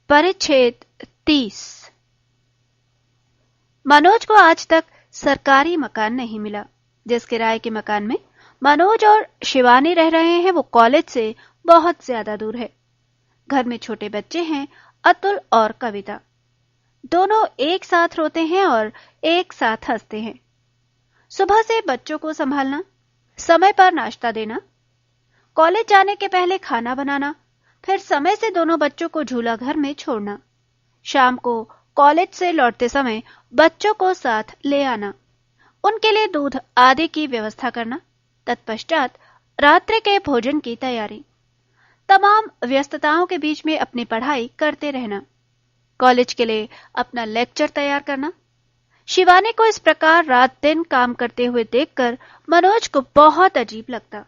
परिच्छेद 30। मनोज को आज तक सरकारी मकान नहीं मिला। जिस किराए के मकान में मनोज और शिवानी रह रहे हैं वो कॉलेज से बहुत ज्यादा दूर है। घर में छोटे बच्चे हैं, अतुल और कविता। दोनों एक साथ रोते हैं और एक साथ हंसते हैं। सुबह से बच्चों को संभालना, समय पर नाश्ता देना, कॉलेज जाने के पहले खाना बनाना, फिर समय से दोनों बच्चों को झूला घर में छोड़ना, शाम को कॉलेज से लौटते समय बच्चों को साथ ले आना, उनके लिए दूध आदि की व्यवस्था करना, तत्पश्चात रात्रि के भोजन की तैयारी, तमाम व्यस्तताओं के बीच में अपनी पढ़ाई करते रहना, कॉलेज के लिए अपना लेक्चर तैयार करना। शिवानी को इस प्रकार रात दिन काम करते हुए देखकर मनोज को बहुत अजीब लगता।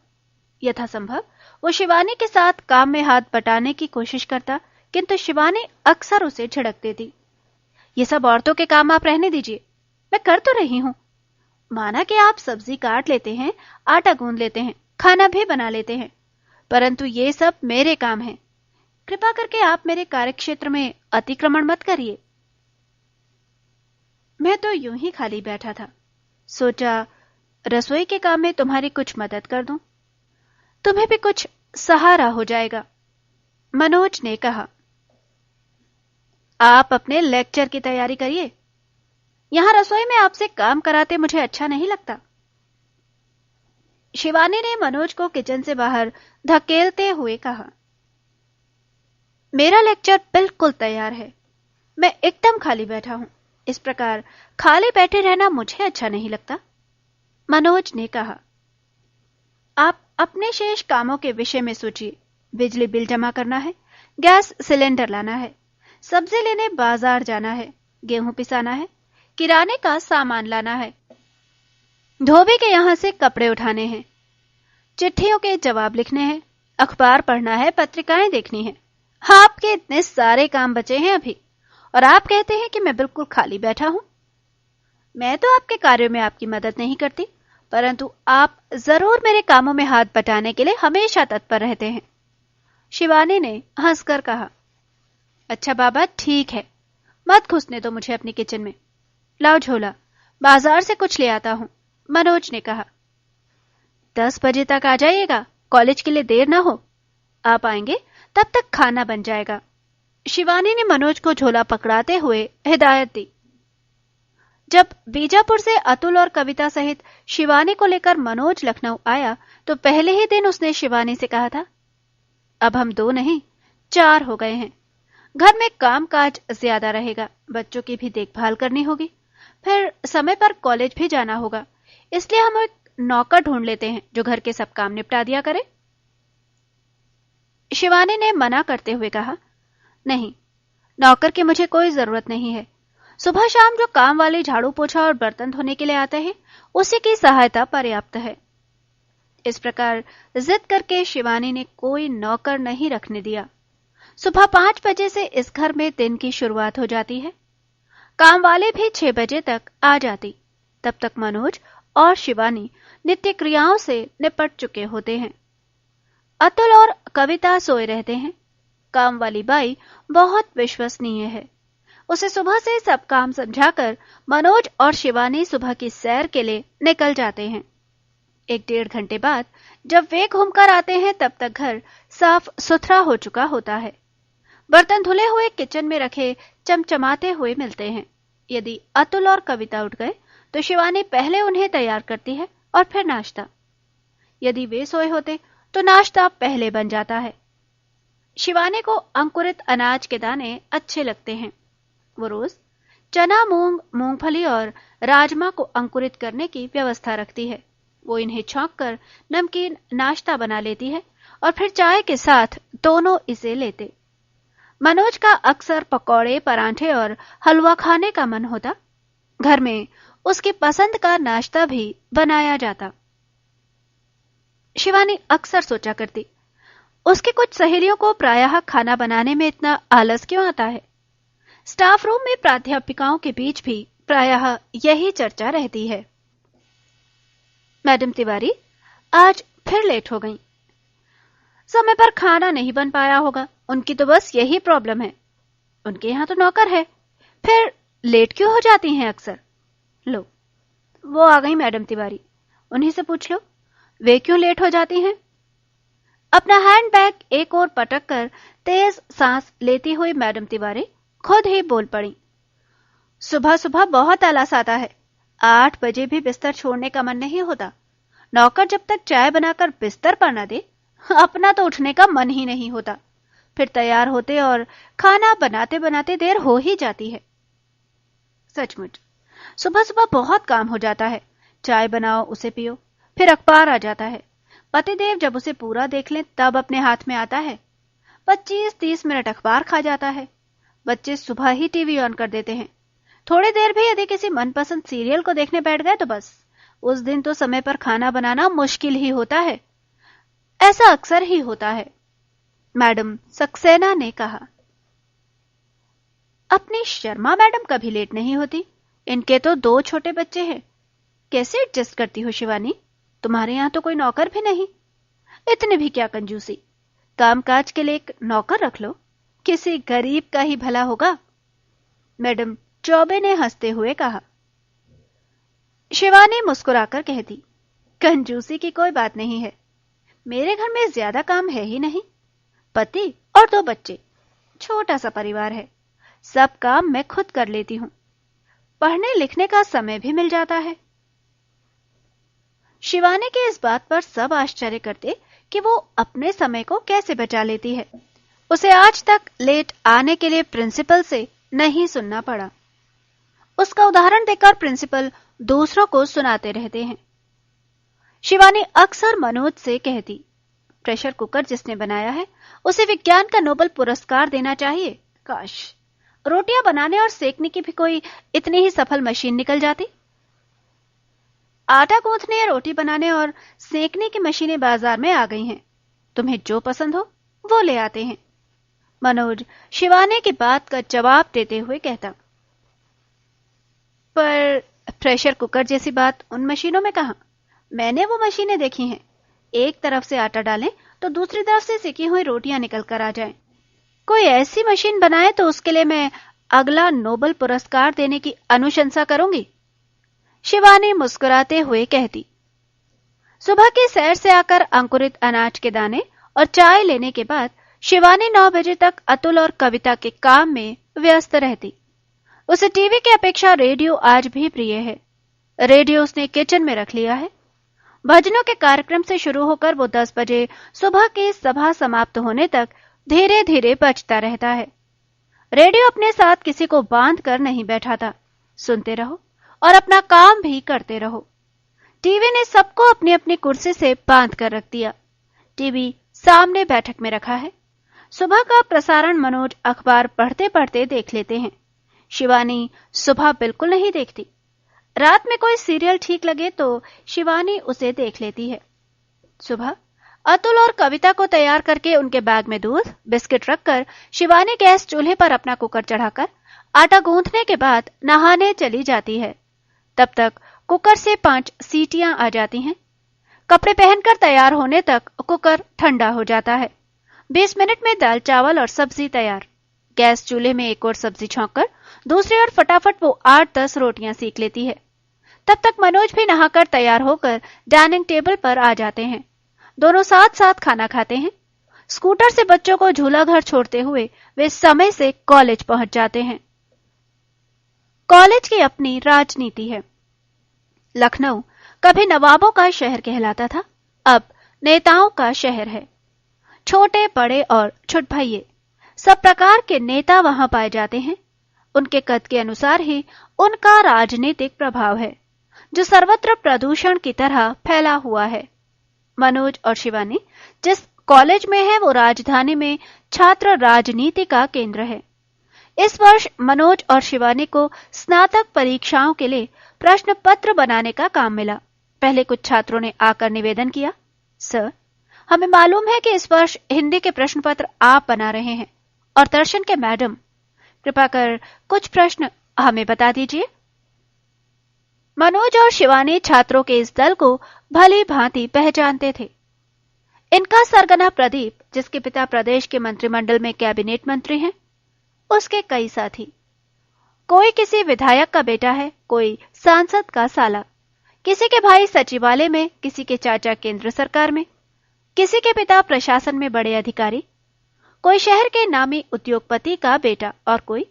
यथासंभव वो शिवानी के साथ काम में हाथ बटाने की कोशिश करता, किंतु शिवानी अक्सर उसे झिड़क देती। ये सब औरतों के काम आप रहने दीजिए, मैं कर तो रही हूं। माना कि आप सब्जी काट लेते हैं, आटा गूंद लेते हैं, खाना भी बना लेते हैं, परंतु ये सब मेरे काम हैं। कृपा करके आप मेरे कार्यक्षेत्र में अतिक्रमण मत करिए। मैं तो यूं ही खाली बैठा था, सोचा रसोई के काम में तुम्हारी कुछ मदद कर दूं, तुम्हें भी कुछ सहारा हो जाएगा। मनोज ने कहा, आप अपने लेक्चर की तैयारी करिए, यहां रसोई में आपसे काम कराते मुझे अच्छा नहीं लगता। शिवानी ने मनोज को किचन से बाहर धकेलते हुए कहा, मेरा लेक्चर बिल्कुल तैयार है, मैं एकदम खाली बैठा हूं, इस प्रकार खाली बैठे रहना मुझे अच्छा नहीं लगता। मनोज ने कहा, आप अपने शेष कामों के विषय में सोचिए। बिजली बिल जमा करना है, गैस सिलेंडर लाना है, सब्जी लेने बाजार जाना है, गेहूं पिसाना है, किराने का सामान लाना है, धोबी के यहां से कपड़े उठाने हैं, चिट्ठियों के जवाब लिखने हैं, अखबार पढ़ना है, पत्रिकाएं देखनी है। आपके इतने सारे काम बचे हैं अभी, और आप कहते हैं कि मैं बिल्कुल खाली बैठा हूं। मैं तो आपके कार्यों में आपकी मदद नहीं करती, परंतु आप जरूर मेरे कामों में हाथ बटाने के लिए हमेशा तत्पर रहते हैं। शिवानी ने हंसकर कहा, अच्छा बाबा ठीक है, मत घुसने दो मुझे अपनी किचन में, लाओ झोला, बाजार से कुछ ले आता हूं। मनोज ने कहा, 10 बजे तक आ जाइएगा, कॉलेज के लिए देर ना हो। आप आएंगे तब तक खाना बन जाएगा। शिवानी ने मनोज को झोला पकड़ाते हुए हिदायत दी। जब बीजापुर से अतुल और कविता सहित शिवानी को लेकर मनोज लखनऊ आया तो पहले ही दिन उसने शिवानी से कहा था, अब हम 2 नहीं 4 हो गए हैं, घर में काम काज ज्यादा रहेगा, बच्चों की भी देखभाल करनी होगी, फिर समय पर कॉलेज भी जाना होगा, इसलिए हम एक नौकर ढूंढ लेते हैं जो घर के सब काम निपटा दिया करे। शिवानी ने मना करते हुए कहा, नहीं, नौकर की मुझे कोई जरूरत नहीं है, सुबह शाम जो काम वाले झाड़ू पोछा और बर्तन धोने के लिए आते हैं उसी की सहायता पर्याप्त है। इस प्रकार जिद करके शिवानी ने कोई नौकर नहीं रखने दिया। सुबह 5 बजे से इस घर में दिन की शुरुआत हो जाती है, काम वाले भी 6 बजे तक आ जाती, तब तक मनोज और शिवानी नित्य क्रियाओं से निपट चुके होते हैं। अतुल और कविता सोए रहते हैं। काम वाली बाई बहुत विश्वसनीय है, उसे सुबह से सब काम समझाकर मनोज और शिवानी सुबह की सैर के लिए निकल जाते हैं। 1-1.5 घंटे बाद जब वे घूमकर आते हैं तब तक घर साफ सुथरा हो चुका होता है। बर्तन धुले हुए किचन में रखे चमचमाते हुए मिलते हैं। यदि अतुल और कविता उठ गए तो शिवानी पहले उन्हें तैयार करती है और फिर नाश्ता। यदि वे सोए होते तो नाश्ता पहले बन जाता है। शिवानी को अंकुरित अनाज के दाने अच्छे लगते हैं। वो रोज चना, मूंग, मूंगफली और राजमा को अंकुरित करने की व्यवस्था रखती है। वो इन्हें छौंककर नमकीन नाश्ता बना लेती है और फिर चाय के साथ दोनों इसे लेते। मनोज का अक्सर पकौड़े, परांठे और हलवा खाने का मन होता। घर में उसकी पसंद का नाश्ता भी बनाया जाता। शिवानी अक्सर सोचा करती, उसकी कुछ सहेलियों को प्रायः खाना बनाने में इतना आलस क्यों आता है। स्टाफ रूम में प्राध्यापिकाओं के बीच भी प्रायः यही चर्चा रहती है। मैडम तिवारी आज फिर लेट हो गई, समय पर खाना नहीं बन पाया होगा, उनकी तो बस यही प्रॉब्लम है। उनके यहाँ तो नौकर है, फिर लेट क्यों हो जाती हैं अक्सर? लो, वो आ गई मैडम तिवारी, उन्हीं से पूछ लो वे क्यों लेट हो जाती हैं। अपना हैंडबैग एक ओर पटक कर तेज सांस लेती हुई मैडम तिवारी खुद ही बोल पड़ी। सुबह सुबह बहुत आलस आता है, 8 बजे भी बिस्तर छोड़ने का मन नहीं होता। नौकर जब तक चाय बनाकर बिस्तर पर न दे, अपना तो उठने का मन ही नहीं होता। फिर तैयार होते और खाना बनाते बनाते देर हो ही जाती है। सचमुच सुबह सुबह बहुत काम हो जाता है। चाय बनाओ, उसे पियो, फिर अखबार आ जाता है। पतिदेव जब उसे पूरा देख लें तब अपने हाथ में आता है। 25-30 मिनट अखबार खा जाता है। बच्चे सुबह ही टीवी ऑन कर देते हैं। थोड़ी देर भी यदि किसी मनपसंद सीरियल को देखने बैठ गए तो बस उस दिन तो समय पर खाना बनाना मुश्किल ही होता है। ऐसा अक्सर ही होता है, मैडम सक्सेना ने कहा। अपनी शर्मा मैडम कभी लेट नहीं होती। इनके तो 2 छोटे बच्चे हैं। कैसे एडजस्ट करती हो शिवानी? तुम्हारे यहां तो कोई नौकर भी नहीं। इतने भी क्या कंजूसी, कामकाज के लिए एक नौकर रख लो, किसी गरीब का ही भला होगा, मैडम चौबे ने हंसते हुए कहा। शिवानी मुस्कुराकर कहती, कंजूसी की कोई बात नहीं है, मेरे घर में ज्यादा काम है ही नहीं। पति और 2 बच्चे, छोटा सा परिवार है। सब काम मैं खुद कर लेती हूं। पढ़ने लिखने का समय भी मिल जाता है। शिवानी के इस बात पर सब आश्चर्य करते कि वो अपने समय को कैसे बचा लेती है। उसे आज तक लेट आने के लिए प्रिंसिपल से नहीं सुनना पड़ा। उसका उदाहरण देकर प्रिंसिपल दूसरों को सुनाते रहते हैं। शिवानी अक्सर मनोज से कहती, प्रेशर कुकर जिसने बनाया है उसे विज्ञान का नोबेल पुरस्कार देना चाहिए। काश रोटियां बनाने और सेकने की भी कोई इतनी ही सफल मशीन निकल जाती। आटा गूंथने, रोटी बनाने और सेकने की मशीनें बाजार में आ गई हैं। तुम्हें जो पसंद हो वो ले आते हैं। मनोज शिवानी की बात का जवाब देते हुए कहता, पर प्रेशर कुकर जैसी बात उन मशीनों में कहां? मैंने वो मशीनें देखी हैं, एक तरफ से आटा डालें तो दूसरी तरफ से सेकी हुई रोटियां निकल कर आ जाएं। कोई ऐसी मशीन बनाए तो उसके लिए मैं अगला नोबेल पुरस्कार देने की अनुशंसा करूंगी। शिवानी मुस्कुराते हुए कहती। सुबह की सैर से आकर अंकुरित अनाज के दाने और चाय लेने के बाद शिवानी 9 बजे तक अतुल और कविता के काम में व्यस्त रहती। उसे टीवी की अपेक्षा रेडियो आज भी प्रिय है। रेडियो उसने किचन में रख लिया है। भजनों के कार्यक्रम से शुरू होकर वो 10 बजे सुबह की सभा समाप्त होने तक धीरे धीरे बजता रहता है। रेडियो अपने साथ किसी को बांध कर नहीं बैठा था। सुनते रहो और अपना काम भी करते रहो। टीवी ने सबको अपनी अपनी कुर्सी से बांध कर रख दिया। टीवी सामने बैठक में रखा है। सुबह का प्रसारण मनोज अखबार पढ़ते पढ़ते देख लेते हैं। शिवानी सुबह बिल्कुल नहीं देखती। रात में कोई सीरियल ठीक लगे तो शिवानी उसे देख लेती है। सुबह अतुल और कविता को तैयार करके उनके बैग में दूध बिस्किट रखकर शिवानी गैस चूल्हे पर अपना कुकर चढ़ाकर आटा गूंथने के बाद नहाने चली जाती है। तब तक कुकर से 5 सीटियां आ जाती हैं। कपड़े पहनकर तैयार होने तक कुकर ठंडा हो जाता है। 20 मिनट में दाल चावल और सब्जी तैयार। गैस चूल्हे में एक और सब्जी छौंककर दूसरी ओर फटाफट वो 8-10 रोटियां सेक लेती है। तब तक मनोज भी नहाकर तैयार होकर डाइनिंग टेबल पर आ जाते हैं। दोनों साथ साथ खाना खाते हैं। स्कूटर से बच्चों को झूला घर छोड़ते हुए वे समय से कॉलेज पहुंच जाते हैं। कॉलेज की अपनी राजनीति है। लखनऊ कभी नवाबों का शहर कहलाता था, अब नेताओं का शहर है। छोटे बड़े और छुटभइये सब प्रकार के नेता वहां पाए जाते हैं। उनके कद के अनुसार ही उनका राजनीतिक प्रभाव है, जो सर्वत्र प्रदूषण की तरह फैला हुआ है। मनोज और शिवानी जिस कॉलेज में है वो राजधानी में छात्र राजनीति का केंद्र है। इस वर्ष मनोज और शिवानी को स्नातक परीक्षाओं के लिए प्रश्न पत्र बनाने का काम मिला। पहले कुछ छात्रों ने आकर निवेदन किया, सर, हमें मालूम है कि इस वर्ष हिंदी के प्रश्न पत्र आप बना रहे हैं और दर्शन के मैडम, कृपा कर कुछ प्रश्न हमें बता दीजिए। मनोज और शिवानी छात्रों के इस दल को भली भांति पहचानते थे। इनका सरगना प्रदीप, जिसके पिता प्रदेश के मंत्रिमंडल में कैबिनेट मंत्री हैं, उसके कई साथी। कोई किसी विधायक का बेटा है, कोई सांसद का साला, किसी के भाई सचिवालय में, किसी के चाचा केंद्र सरकार में, किसी के पिता प्रशासन में बड़े अधिकारी, कोई शहर के नामी उद्योगपति का बेटा और कोई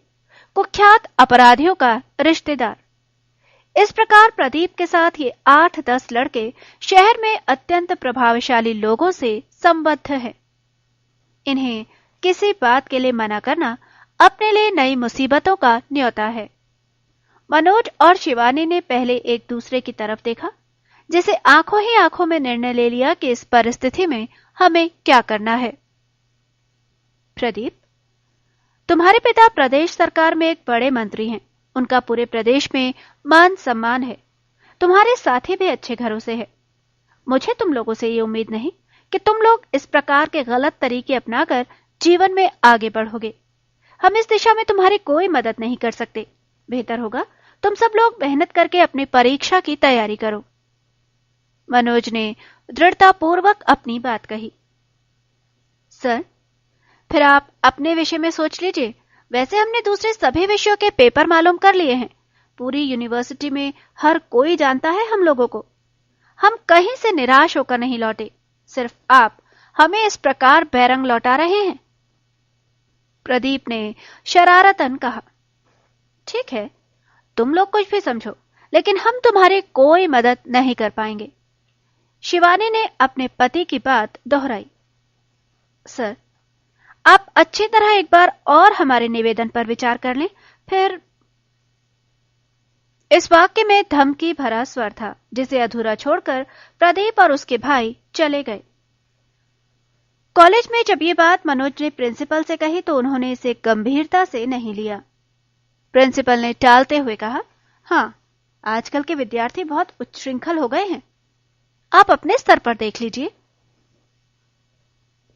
कुख्यात अपराधियों का रिश्तेदार। इस प्रकार प्रदीप के साथ ये 8-10 लड़के शहर में अत्यंत प्रभावशाली लोगों से संबद्ध हैं। इन्हें किसी बात के लिए मना करना अपने लिए नई मुसीबतों का न्योता है। मनोज और शिवानी ने पहले एक दूसरे की तरफ देखा, जिसे आंखों ही आंखों में निर्णय ले लिया कि इस परिस्थिति में हमें क्या करना है। प्रदीप, तुम्हारे पिता प्रदेश सरकार में एक बड़े मंत्री हैं। उनका पूरे प्रदेश में मान सम्मान है। तुम्हारे साथी भी अच्छे घरों से है। मुझे तुम लोगों से ये उम्मीद नहीं कि तुम लोग इस प्रकार के गलत तरीके अपनाकर जीवन में आगे बढ़ोगे। हम इस दिशा में तुम्हारी कोई मदद नहीं कर सकते। बेहतर होगा तुम सब लोग मेहनत करके अपनी परीक्षा की तैयारी करो। मनोज ने दृढ़तापूर्वक अपनी बात कही। सर, फिर आप अपने विषय में सोच लीजिए। वैसे हमने दूसरे सभी विषयों के पेपर मालूम कर लिए हैं। पूरी यूनिवर्सिटी में हर कोई जानता है हम लोगों को। हम कहीं से निराश होकर नहीं लौटे। सिर्फ आप हमें इस प्रकार बैरंग लौटा रहे हैं। प्रदीप ने शरारतन कहा। ठीक है, तुम लोग कुछ भी समझो, लेकिन हम तुम्हारी कोई मदद नहीं कर पाएंगे। शिवानी ने अपने पति की बात दोहराई। सर, आप अच्छी तरह एक बार और हमारे निवेदन पर विचार कर लें, फिर। इस वाक्य में धमकी भरा स्वर था, जिसे अधूरा छोड़कर प्रदीप और उसके भाई चले गए। कॉलेज में जब ये बात मनोज ने प्रिंसिपल से कही तो उन्होंने इसे गंभीरता से नहीं लिया। प्रिंसिपल ने टालते हुए कहा, हाँ, आजकल के विद्यार्थी बहुत उच्छृंखल हो गए हैं। आप अपने स्तर पर देख लीजिए।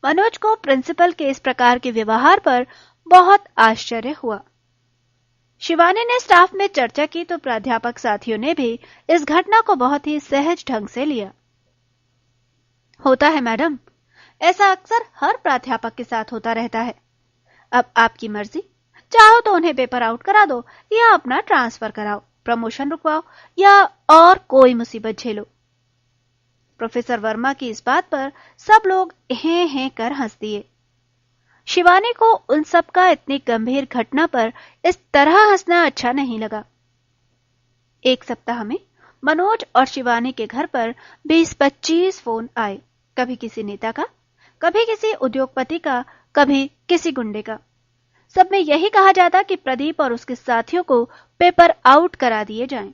मनोज को प्रिंसिपल के इस प्रकार के व्यवहार पर बहुत आश्चर्य हुआ। शिवानी ने स्टाफ में चर्चा की तो प्राध्यापक साथियों ने भी इस घटना को बहुत ही सहज ढंग से लिया। होता है मैडम, ऐसा अक्सर हर प्राध्यापक के साथ होता रहता है। अब आपकी मर्जी, चाहो तो उन्हें पेपर आउट करा दो या अपना ट्रांसफर कराओ, प्रमोशन रुकवाओ या और कोई मुसीबत झेलो। प्रोफेसर वर्मा की इस बात पर सब लोग हैं हैं कर हंस दिए। शिवानी को उन सब का इतनी गंभीर घटना पर इस तरह हंसना अच्छा नहीं लगा। एक सप्ताह में मनोज और शिवानी के घर पर 20-25 फोन आए, कभी किसी नेता का, कभी किसी उद्योगपति का, कभी किसी गुंडे का। सब में यही कहा जाता कि प्रदीप और उसके साथियों को पेपर आउट करा दिए जाएं।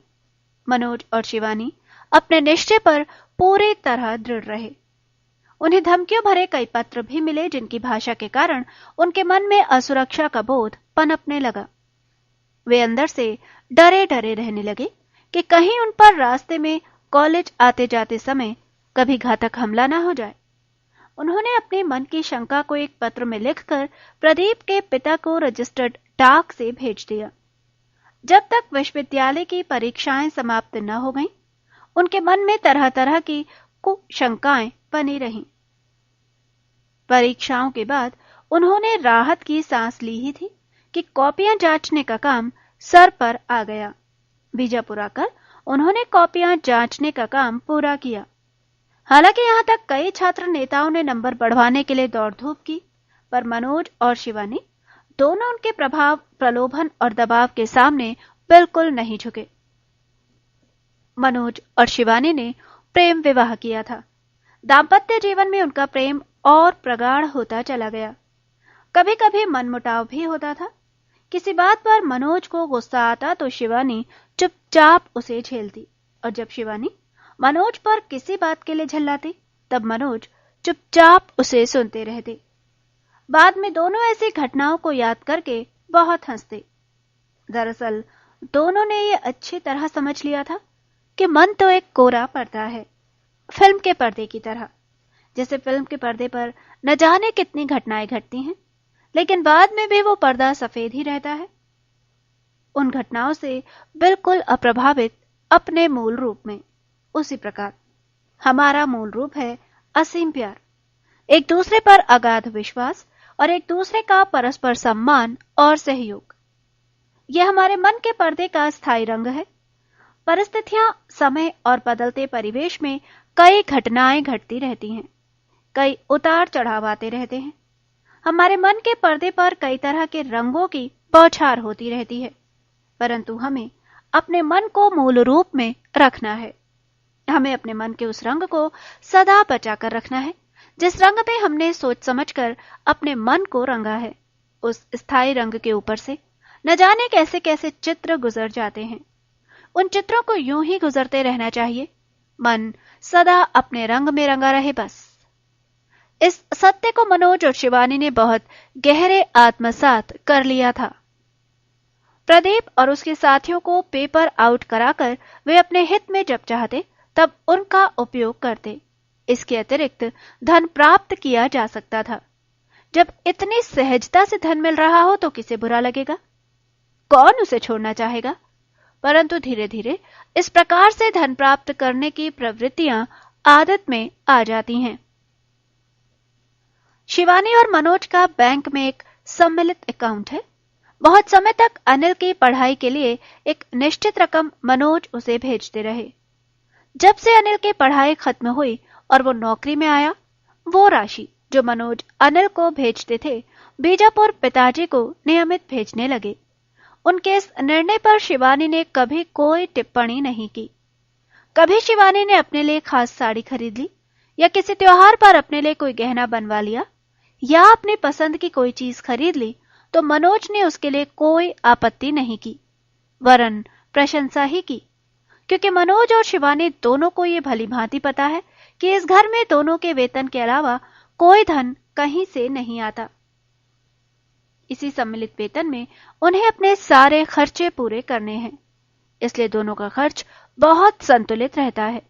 मनोज और शिवानी अपने निश्चय पर पूरी तरह दृढ़ रहे। उन्हें धमकियों भरे कई पत्र भी मिले, जिनकी भाषा के कारण उनके मन में असुरक्षा का बोध पनपने लगा। वे अंदर से डरे डरे रहने लगे कि कहीं उन पर रास्ते में कॉलेज आते जाते समय कभी घातक हमला न हो जाए। उन्होंने अपने मन की शंका को एक पत्र में लिखकर प्रदीप के पिता को रजिस्टर्ड डाक से भेज दिया। जब तक विश्वविद्यालय की परीक्षाएं समाप्त न हो गईं, उनके मन में तरह तरह की कुशंकाएं बनी रहीं। परीक्षाओं के बाद उन्होंने राहत की सांस ली ही थी कि कॉपियां जांचने का काम सर पर आ गया। बीजापुर आकर उन्होंने कॉपियां जांचने का काम पूरा किया। हालांकि यहां तक कई छात्र नेताओं ने नंबर बढ़वाने के लिए दौड़ धूप की, पर मनोज और शिवानी दोनों उनके प्रभाव, प्रलोभन और दबाव के सामने बिल्कुल नहीं झुके। मनोज और शिवानी ने प्रेम विवाह किया था। दाम्पत्य जीवन में उनका प्रेम और प्रगाढ़ होता चला गया। कभी कभी मनमुटाव भी होता था। किसी बात पर मनोज को गुस्सा आता तो शिवानी चुपचाप उसे झेलती, और जब शिवानी मनोज पर किसी बात के लिए झल्लाती, तब मनोज चुपचाप उसे सुनते रहते। बाद में दोनों ऐसी घटनाओं को याद करके बहुत हंसते। दरअसल दोनों ने ये अच्छी तरह समझ लिया था कि मन तो एक कोरा पर्दा है, फिल्म के पर्दे की तरह। जैसे फिल्म के पर्दे पर न जाने कितनी घटनाएं घटती हैं, लेकिन बाद में भी वो पर्दा सफेद ही रहता है, उन घटनाओं से बिल्कुल अप्रभावित अपने मूल रूप में। उसी प्रकार हमारा मूल रूप है असीम प्यार, एक दूसरे पर अगाध विश्वास और एक दूसरे का परस्पर सम्मान और सहयोग। यह हमारे मन के पर्दे का स्थायी रंग है। परिस्थितियां, समय और बदलते परिवेश में कई घटनाएं घटती रहती हैं, कई उतार चढ़ाव आते रहते हैं। हमारे मन के पर्दे पर कई तरह के रंगों की बौछार होती रहती है, परंतु हमें अपने मन को मूल रूप में रखना है। हमें अपने मन के उस रंग को सदा बचाकर रखना है जिस रंग में हमने सोच समझकर अपने मन को रंगा है। उस स्थायी रंग के ऊपर से न जाने कैसे कैसे चित्र गुजर जाते हैं। उन चित्रों को यूं ही गुजरते रहना चाहिए। मन सदा अपने रंग में रंगा रहे बस। इस सत्य को मनोज और शिवानी ने बहुत गहरे आत्मसात कर लिया था। प्रदीप और उसके साथियों को पेपर आउट कराकर वे अपने हित में जब चाहते तब उनका उपयोग करते। इसके अतिरिक्त धन प्राप्त किया जा सकता था। जब इतनी सहजता से धन मिल रहा हो तो किसे बुरा लगेगा? कौन उसे छोड़ना चाहेगा? परंतु धीरे धीरे इस प्रकार से धन प्राप्त करने की प्रवृत्तियां आदत में आ जाती हैं। शिवानी और मनोज का बैंक में एक सम्मिलित अकाउंट है। बहुत समय तक अनिल की पढ़ाई के लिए एक निश्चित रकम मनोज उसे भेजते रहे। जब से अनिल की पढ़ाई खत्म हुई और वो नौकरी में आया, वो राशि जो मनोज अनिल को भेजते थे बीजापुर पिताजी को नियमित भेजने लगे। उनके इस निर्णय पर शिवानी ने कभी कोई टिप्पणी नहीं की। कभी शिवानी ने अपने लिए खास साड़ी खरीद ली या किसी त्योहार पर अपने लिए कोई गहना बनवा लिया या अपनी पसंद की कोई चीज खरीद ली तो मनोज ने उसके लिए कोई आपत्ति नहीं की, वरन प्रशंसा ही की, क्योंकि मनोज और शिवानी दोनों को ये भली भांति पता है कि इस घर में दोनों के वेतन के अलावा कोई धन कहीं से नहीं आता। इसी सम्मिलित वेतन में उन्हें अपने सारे खर्चे पूरे करने हैं, इसलिए दोनों का खर्च बहुत संतुलित रहता है।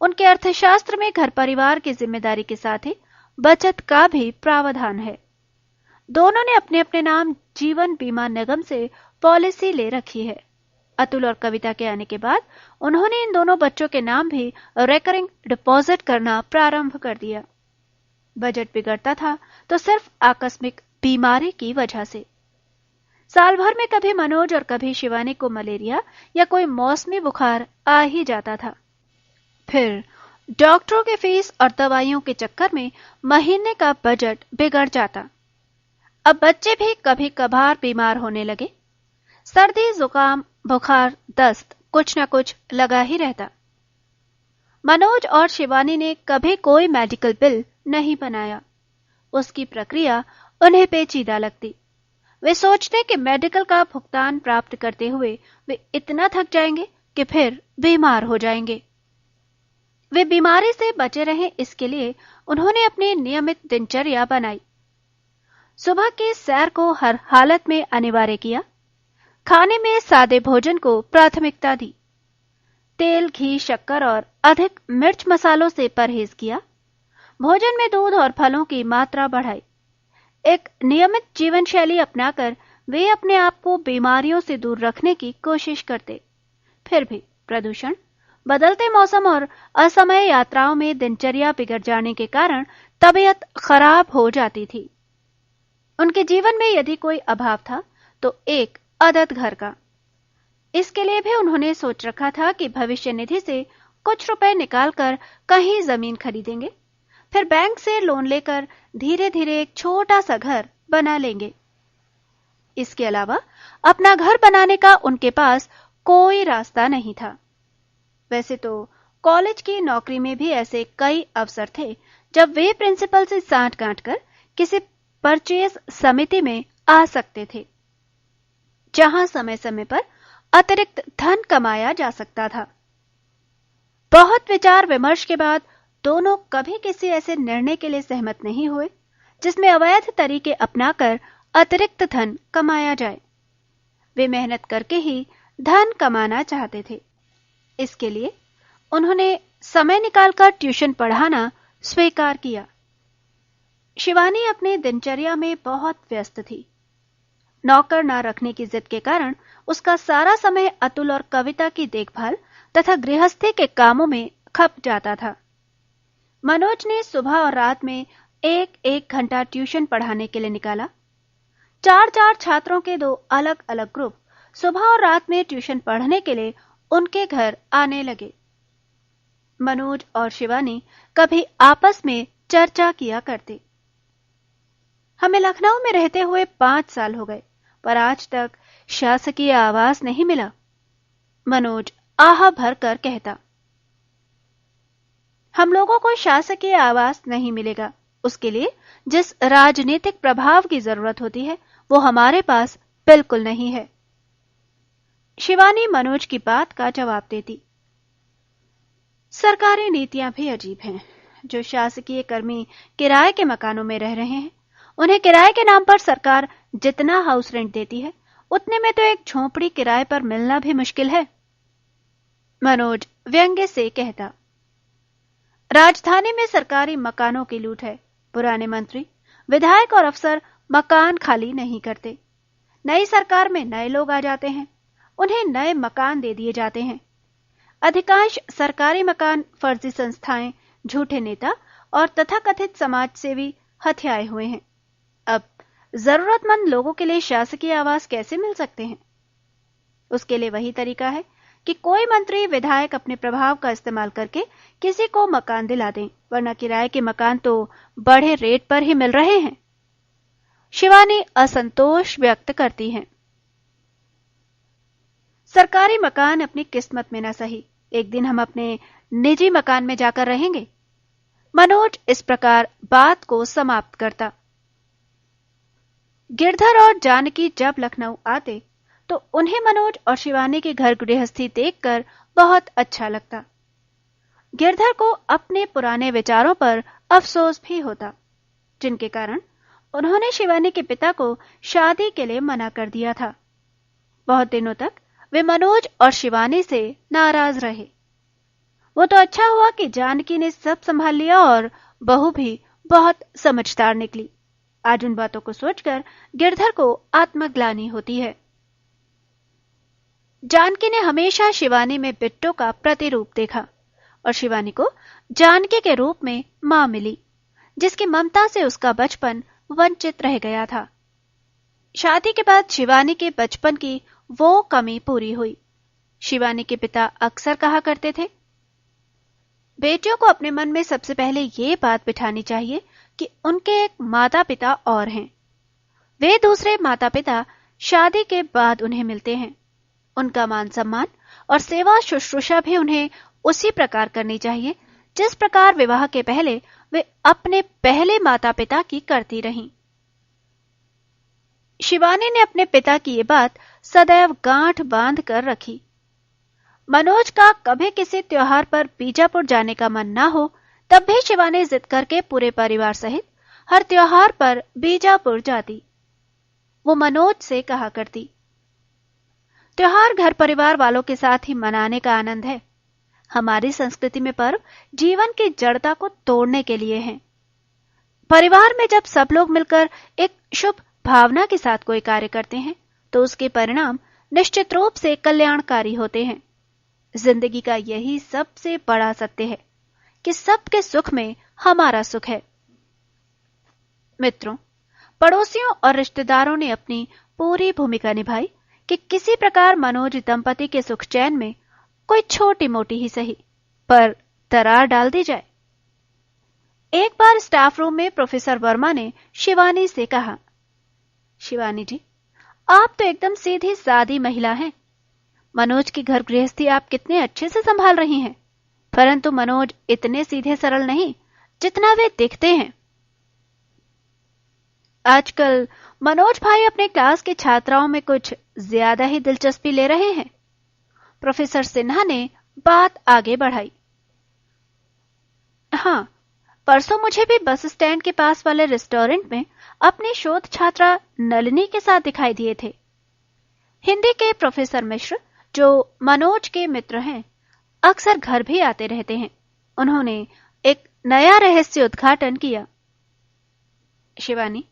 उनके अर्थशास्त्र में घर परिवार की जिम्मेदारी के साथ ही बचत का भी प्रावधान है। दोनों ने अपने अपने नाम जीवन बीमा निगम से पॉलिसी ले रखी है। अतुल और कविता के आने के बाद उन्होंने इन दोनों बच्चों के नाम भी रिकरिंग डिपॉजिट करना प्रारंभ कर दिया। बजट बिगड़ता था तो सिर्फ आकस्मिक बीमारी की वजह से। साल भर में कभी मनोज और कभी शिवानी को मलेरिया या कोई मौसमी बुखार आ ही जाता था। फिर डॉक्टरों की फीस और दवाइयों के चक्कर में महीने का बजट बिगड़ जाता। अब बच्चे भी कभी कभार बीमार होने लगे। सर्दी, जुकाम, बुखार, दस्त कुछ न कुछ लगा ही रहता। मनोज और शिवानी ने कभी कोई मेडिकल बिल नहीं बनाया। उसकी प्रक्रिया उन्हें पेचीदा लगती। वे सोचते कि मेडिकल का भुगतान प्राप्त करते हुए वे इतना थक जाएंगे कि फिर बीमार हो जाएंगे। वे बीमारी से बचे रहें, इसके लिए उन्होंने अपनी नियमित दिनचर्या बनाई। सुबह की सैर को हर हालत में अनिवार्य किया। खाने में सादे भोजन को प्राथमिकता दी। तेल, घी, शक्कर और अधिक मिर्च मसालों से परहेज किया। भोजन में दूध और फलों की मात्रा बढ़ाई। एक नियमित जीवन शैली अपनाकर वे अपने आप को बीमारियों से दूर रखने की कोशिश करते। फिर भी प्रदूषण, बदलते मौसम और असमय यात्राओं में दिनचर्या बिगड़ जाने के कारण तबीयत खराब हो जाती थी। उनके जीवन में यदि कोई अभाव था तो एक अदद घर का। इसके लिए भी उन्होंने सोच रखा था कि भविष्य निधि से कुछ रुपए निकालकर कहीं जमीन खरीदेंगे, फिर बैंक से लोन लेकर धीरे धीरे एक छोटा सा घर बना लेंगे। इसके अलावा अपना घर बनाने का उनके पास कोई रास्ता नहीं था। वैसे तो कॉलेज की नौकरी में भी ऐसे कई अवसर थे जब वे प्रिंसिपल से सांठ गांठ कर किसी परचेज समिति में आ सकते थे, जहां समय समय पर अतिरिक्त धन कमाया जा सकता था। बहुत विचार विमर्श के बाद दोनों कभी किसी ऐसे निर्णय के लिए सहमत नहीं हुए जिसमें अवैध तरीके अपनाकर अतिरिक्त धन कमाया जाए। वे मेहनत करके ही धन कमाना चाहते थे। इसके लिए उन्होंने समय निकालकर ट्यूशन पढ़ाना स्वीकार किया। शिवानी अपनी दिनचर्या में बहुत व्यस्त थी। नौकर न रखने की जिद के कारण उसका सारा समय अतुल और कविता की देखभाल तथा गृहस्थी के कामों में खप जाता था। मनोज ने सुबह और रात में एक एक घंटा ट्यूशन पढ़ाने के लिए निकाला। 4-4 छात्रों के 2 अलग अलग ग्रुप सुबह और रात में ट्यूशन पढ़ने के लिए उनके घर आने लगे। मनोज और शिवानी कभी आपस में चर्चा किया करते। हमें लखनऊ में रहते हुए 5 साल हो गए, पर आज तक शासकीय आवास नहीं मिला, मनोज आह भर कर कहता। हम लोगों को शासकीय आवास नहीं मिलेगा, उसके लिए जिस राजनीतिक प्रभाव की जरूरत होती है वो हमारे पास बिल्कुल नहीं है, शिवानी मनोज की बात का जवाब देती। सरकारी नीतियां भी अजीब हैं। जो शासकीय कर्मी किराए के मकानों में रह रहे हैं, उन्हें किराए के नाम पर सरकार जितना हाउस रेंट देती है, उतने में तो एक झोपड़ी किराए पर मिलना भी मुश्किल है, मनोज व्यंग्य से कहता। राजधानी में सरकारी मकानों की लूट है। पुराने मंत्री, विधायक और अफसर मकान खाली नहीं करते। नई सरकार में नए लोग आ जाते हैं, उन्हें नए मकान दे दिए जाते हैं। अधिकांश सरकारी मकान फर्जी संस्थाएं, झूठे नेता और तथाकथित समाज सेवी हथियाए हुए हैं। अब जरूरतमंद लोगों के लिए शासकीय आवास कैसे मिल सकते हैं? उसके लिए वही तरीका है कि कोई मंत्री, विधायक अपने प्रभाव का इस्तेमाल करके किसी को मकान दिला दें, वरना किराए के मकान तो बढ़े रेट पर ही मिल रहे हैं, शिवानी असंतोष व्यक्त करती हैं। सरकारी मकान अपनी किस्मत में न सही, एक दिन हम अपने निजी मकान में जाकर रहेंगे, मनोज इस प्रकार बात को समाप्त करता। गिरधर और जानकी जब लखनऊ आते तो उन्हें मनोज और शिवानी के घर गृहस्थी देखकर बहुत अच्छा लगता। गिरधर को अपने पुराने विचारों पर अफसोस भी होता, जिनके कारण उन्होंने शिवानी के पिता को शादी के लिए मना कर दिया था। बहुत दिनों तक वे मनोज और शिवानी से नाराज रहे। वो तो अच्छा हुआ कि जानकी ने सब संभाल लिया और बहू भी बहुत समझदार निकली। आज उन बातों को सोचकर गिरधर को आत्मग्लानि होती है। जानकी ने हमेशा शिवानी में बिट्टो का प्रतिरूप देखा और शिवानी को जानकी के रूप में मां मिली, जिसकी ममता से उसका बचपन वंचित रह गया था। शादी के बाद शिवानी के बचपन की वो कमी पूरी हुई। शिवानी के पिता अक्सर कहा करते थे, बेटियों को अपने मन में सबसे पहले ये बात बिठानी चाहिए कि उनके एक माता पिता और हैं। वे दूसरे माता पिता शादी के बाद उन्हें मिलते हैं। उनका मान सम्मान और सेवा शुश्रूषा भी उन्हें उसी प्रकार करनी चाहिए जिस प्रकार विवाह के पहले वे अपने पहले माता पिता की करती रहीं। शिवानी ने अपने पिता की ये बात सदैव गांठ बांध कर रखी। मनोज का कभी किसी त्योहार पर बीजापुर जाने का मन ना हो, तब भी शिवानी जिद करके पूरे परिवार सहित हर त्योहार पर बीजापुर जाती। वो मनोज से कहा करती, त्योहार घर परिवार वालों के साथ ही मनाने का आनंद है। हमारी संस्कृति में पर्व जीवन की जड़ता को तोड़ने के लिए हैं। परिवार में जब सब लोग मिलकर एक शुभ भावना के साथ कोई कार्य करते हैं तो उसके परिणाम निश्चित रूप से कल्याणकारी होते हैं। जिंदगी का यही सबसे बड़ा सत्य है कि सबके सुख में हमारा सुख है। मित्रों, पड़ोसियों और रिश्तेदारों ने अपनी पूरी भूमिका निभाई कि किसी प्रकार मनोज दंपति के सुख चैन में कोई छोटी मोटी ही सही पर दरार डाल दी जाए। एक बार स्टाफ रूम में प्रोफेसर वर्मा ने शिवानी से कहा, शिवानी जी, आप तो एकदम सीधी सादी महिला हैं। मनोज की घर गृहस्थी आप कितने अच्छे से संभाल रही हैं, परंतु मनोज इतने सीधे सरल नहीं जितना वे दिखते हैं। आजकल मनोज भाई अपने क्लास की छात्राओं में कुछ ज्यादा ही दिलचस्पी ले रहे हैं। प्रोफेसर सिन्हा ने बात आगे बढ़ाई। हाँ, परसों मुझे भी बस स्टैंड के पास वाले रेस्टोरेंट में अपनी शोध छात्रा नलिनी के साथ दिखाई दिए थे। हिंदी के प्रोफेसर मिश्र, जो मनोज के मित्र हैं, अक्सर घर भी आते रहते हैं। उन्होंने एक नया रहस्य उद्घाटन किया। शिवानी,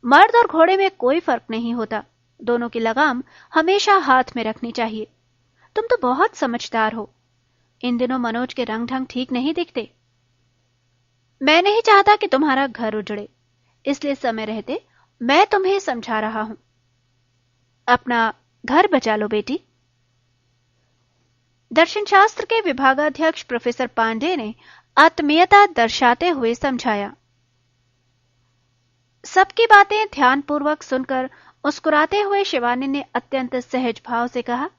मर्द और घोड़े में कोई फर्क नहीं होता, दोनों की लगाम हमेशा हाथ में रखनी चाहिए। तुम तो बहुत समझदार हो। इन दिनों मनोज के रंग ढंग ठीक नहीं दिखते। मैं नहीं चाहता कि तुम्हारा घर उजड़े, इसलिए समय रहते मैं तुम्हें समझा रहा हूं। अपना घर बचा लो बेटी। दर्शन शास्त्र के विभागाध्यक्ष प्रोफेसर पांडे ने आत्मीयता दर्शाते हुए समझाया। सबकी बातें ध्यानपूर्वक सुनकर मुस्कुराते हुए शिवानी ने अत्यंत सहज भाव से कहा,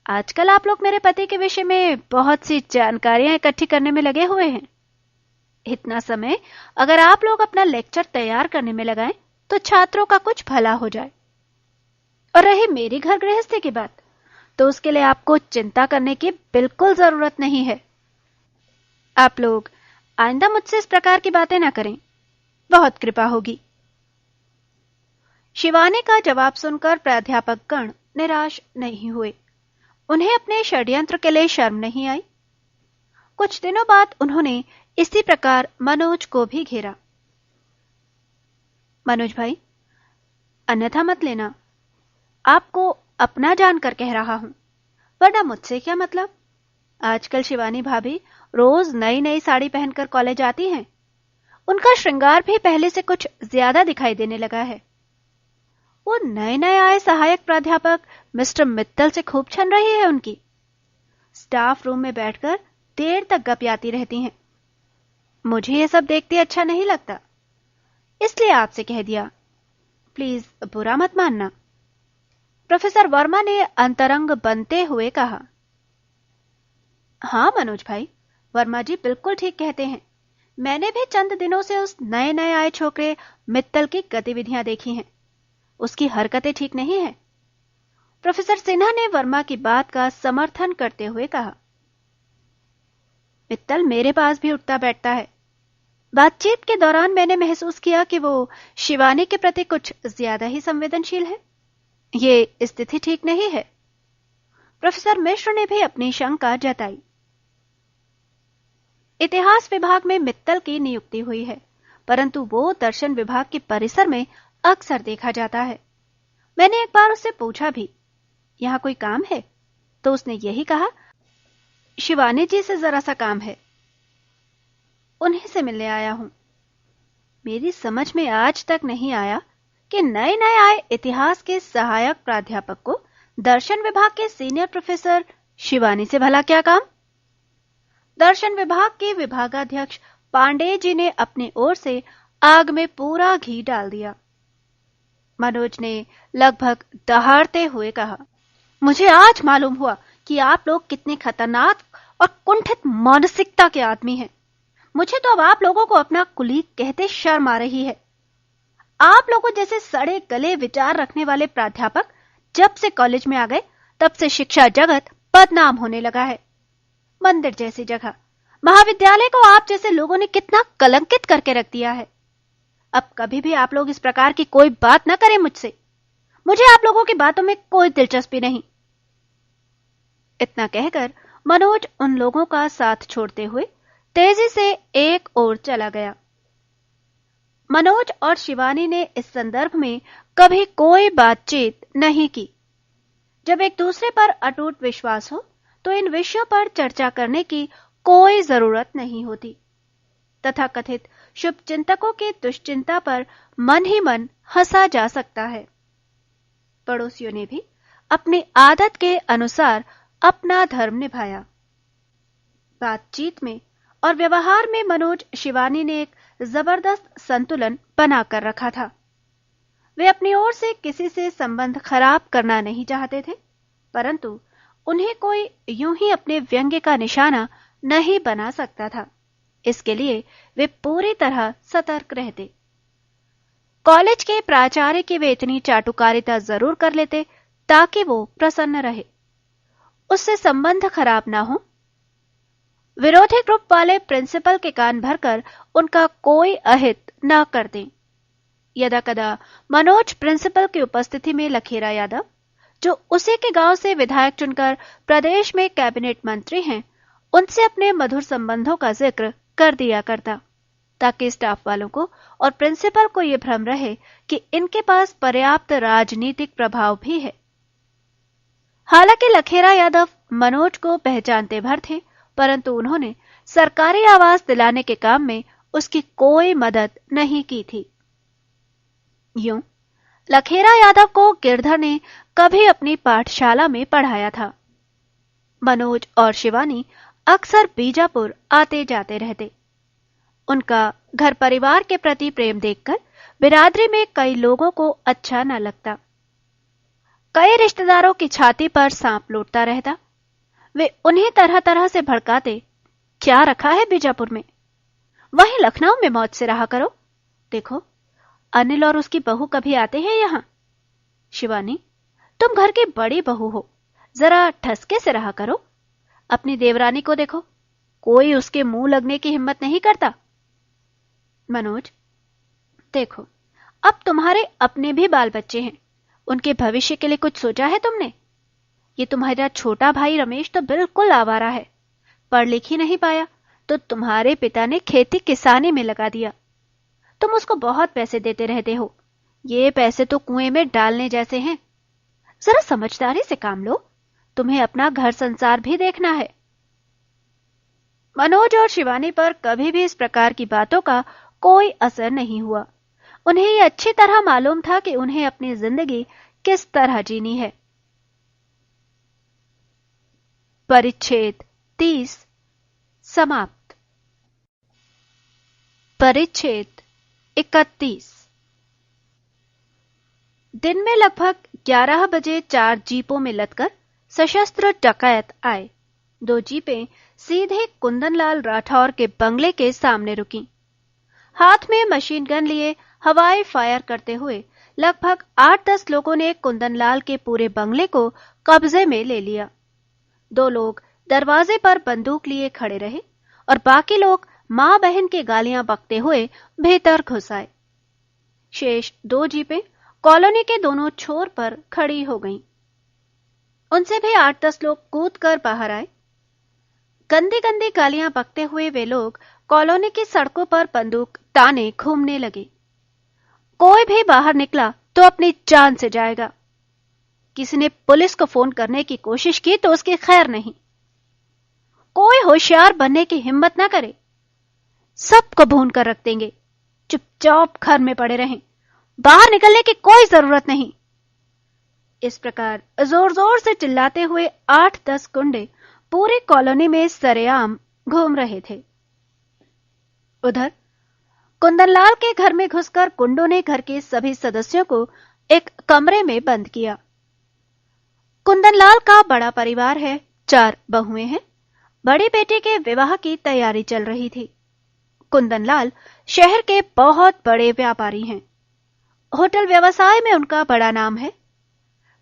आजकल आप लोग मेरे पति के विषय में बहुत सी जानकारियां इकट्ठी करने में लगे हुए हैं। इतना समय अगर आप लोग अपना लेक्चर तैयार करने में लगाएं तो छात्रों का कुछ भला हो जाए। और रही मेरी घर गृहस्थी की बात, तो उसके लिए आपको चिंता करने की बिल्कुल जरूरत नहीं है। आप लोग आइंदा मुझसे इस प्रकार की बातें ना करें, बहुत कृपा होगी। शिवानी का जवाब सुनकर प्राध्यापक गण निराश नहीं हुए। उन्हें अपने षड्यंत्र के लिए शर्म नहीं आई। कुछ दिनों बाद उन्होंने इसी प्रकार मनोज को भी घेरा। मनोज भाई, अन्यथा मत लेना, आपको अपना जानकर कह रहा हूं, वरना मुझसे क्या मतलब। आजकल शिवानी भाभी रोज नई नई साड़ी पहनकर कॉलेज आती हैं। उनका श्रृंगार भी पहले से कुछ ज्यादा दिखाई देने लगा है। वो नए नए आए सहायक प्राध्यापक मिस्टर मित्तल से खूब छन रही है उनकी। स्टाफ रूम में बैठकर देर तक गपियाती रहती हैं। मुझे ये सब देखते अच्छा नहीं लगता, इसलिए आपसे कह दिया, प्लीज बुरा मत मानना। प्रोफेसर वर्मा ने अंतरंग बनते हुए कहा। हाँ मनोज भाई, वर्मा जी बिल्कुल ठीक कहते हैं। मैंने भी चंद दिनों से उस नए नए आए छोकरे मित्तल की गतिविधियां देखी हैं। उसकी हरकतें ठीक नहीं है। प्रोफेसर सिन्हा ने वर्मा की बात का समर्थन करते हुए कहा। मित्तल मेरे पास भी उठता बैठता है। बातचीत के दौरान मैंने महसूस किया कि वो शिवानी के प्रति कुछ ज्यादा ही संवेदनशील है। ये स्थिति ठीक नहीं है। प्रोफेसर मिश्र ने भी अपनी शंका जताई। इतिहास विभाग में मित्तल की नियुक्ति हुई है, परंतु वो दर्शन विभाग के परिसर में अक्सर देखा जाता है। मैंने एक बार उससे पूछा भी, यहां कोई काम है? तो उसने यही कहा, शिवानी जी से जरा सा काम है, उन्हीं से मिलने आया हूं। मेरी समझ में आज तक नहीं आया कि नए नए आए इतिहास के सहायक प्राध्यापक को दर्शन विभाग के सीनियर प्रोफेसर शिवानी से भला क्या काम? दर्शन विभाग के विभागाध्यक्ष पांडे जी ने अपनी ओर से आग में पूरा घी डाल दिया। मनोज ने लगभग दहाड़ते हुए कहा, मुझे आज मालूम हुआ कि आप लोग कितने खतरनाक और कुंठित मानसिकता के आदमी हैं। मुझे तो अब आप लोगों को अपना कुलीग कहते शर्म आ रही है। आप लोगों जैसे सड़े गले विचार रखने वाले प्राध्यापक जब से कॉलेज में आ गए, तब से शिक्षा जगत बदनाम होने लगा है। मंदिर जैसी जगह महाविद्यालय को आप जैसे लोगों ने कितना कलंकित करके रख दिया है। अब कभी भी आप लोग इस प्रकार की कोई बात न करें मुझसे। मुझे आप लोगों की बातों में कोई दिलचस्पी नहीं। इतना कहकर मनोज उन लोगों का साथ छोड़ते हुए तेजी से एक ओर चला गया। मनोज और शिवानी ने इस संदर्भ में कभी कोई बातचीत नहीं की। जब एक दूसरे पर अटूट विश्वास हो तो इन विषयों पर चर्चा करने की कोई जरूरत नहीं होती। तथाकथित शुभ चिंतकों की दुश्चिंता पर मन ही मन हंसा जा सकता है। पड़ोसियों ने भी अपनी आदत के अनुसार अपना धर्म निभाया। बातचीत में और व्यवहार में मनोज शिवानी ने एक जबरदस्त संतुलन बनाकर रखा था। वे अपनी ओर से किसी से संबंध खराब करना नहीं चाहते थे, परंतु उन्हें कोई यूं ही अपने व्यंग्य का निशाना नहीं बना सकता था। इसके लिए वे पूरी तरह सतर्क रहते। कॉलेज के प्राचार्य की वे इतनी चाटुकारिता जरूर कर लेते ताकि वो प्रसन्न रहे, उससे संबंध खराब ना हो। विरोधी ग्रुप वाले प्रिंसिपल के कान भरकर उनका कोई अहित न कर दें। यदा कदा मनोज प्रिंसिपल की उपस्थिति में लखेरा यादव, जो उसी के गांव से विधायक चुनकर प्रदेश में कैबिनेट मंत्री हैं, उनसे अपने मधुर संबंधों का जिक्र कर दिया करता, ताकि स्टाफ वालों को और प्रिंसिपल को यह भ्रम रहे कि इनके पास पर्याप्त राजनीतिक प्रभाव भी है। हालांकि लखेरा यादव मनोज को पहचानते भर थे, परंतु उन्होंने सरकारी आवास दिलाने के काम में उसकी कोई मदद नहीं की थी। यूं लखेरा यादव को गिरधर ने कभी अपनी पाठशाला में पढ़ाया था। मनोज और शिवानी अक्सर बीजापुर आते जाते रहते। उनका घर परिवार के प्रति प्रेम देखकर बिरादरी में कई लोगों को अच्छा न लगता। कई रिश्तेदारों की छाती पर सांप लौटता रहता। वे उन्हें तरह तरह से भड़काते, क्या रखा है बीजापुर में, वहीं लखनऊ में मौज से रहा करो। देखो, अनिल और उसकी बहू कभी आते हैं यहाँ। शिवानी, तुम घर की बड़ी बहू हो, जरा ठसके से रहा करो। अपनी देवरानी को देखो, कोई उसके मुंह लगने की हिम्मत नहीं करता। मनोज, देखो, अब तुम्हारे अपने भी बाल बच्चे हैं, उनके भविष्य के लिए कुछ सोचा है तुमने? ये तुम्हारा छोटा भाई रमेश तो बिल्कुल आवारा है, पढ़ लिख ही नहीं पाया, तो तुम्हारे पिता ने खेती किसानी में लगा दिया। तुम उसको बहुत पैसे देते रहते हो, ये पैसे तो कुएं में डालने जैसे हैं। जरा समझदारी से काम लो, तुम्हें अपना घर संसार भी देखना है। मनोज और शिवानी पर कभी भी इस प्रकार की बातों का कोई असर नहीं हुआ। उन्हें यह अच्छी तरह मालूम था कि उन्हें अपनी जिंदगी किस तरह जीनी है। परिच्छेद 30 समाप्त। परिच्छेद 31। दिन में लगभग 11 बजे 4 जीपों में लदकर सशस्त्र डकैत आए। 2 जीपें सीधे कुंदनलाल राठौर के बंगले के सामने रुकीं। हाथ में मशीन गन लिए हवाई फायर करते हुए लगभग 8-10 लोगों ने कुंदनलाल के पूरे बंगले को कब्जे में ले लिया। 2 लोग दरवाजे पर बंदूक लिए खड़े रहे और बाकी लोग मां बहन की गालियां बकते हुए भीतर घुस आए। शेष 2 जीपें कॉलोनी के दोनों छोर पर खड़ी हो गईं। उनसे भी 8-10 लोग कूद कर बाहर आए। गंदी गंदी गालियां बकते हुए वे लोग कॉलोनी की सड़कों पर बंदूक ताने घूमने लगे। कोई भी बाहर निकला तो अपनी जान से जाएगा। किसी ने पुलिस को फोन करने की कोशिश की तो उसकी खैर नहीं। कोई होशियार बनने की हिम्मत ना करे, सबको भून कर रख देंगे। चुपचाप घर में पड़े रहें, बाहर निकलने की कोई जरूरत नहीं। इस प्रकार जोर जोर से चिल्लाते हुए 8-10 गुंडे पूरी कॉलोनी में सरेआम घूम रहे थे। उधर कुंदनलाल के घर में घुसकर गुंडों ने घर के सभी सदस्यों को एक कमरे में बंद किया। कुंदनलाल का बड़ा परिवार है, 4 बहुएं हैं। बड़ी बेटी के विवाह की तैयारी चल रही थी। कुंदनलाल शहर के बहुत बड़े व्यापारी हैं। होटल व्यवसाय में उनका बड़ा नाम है।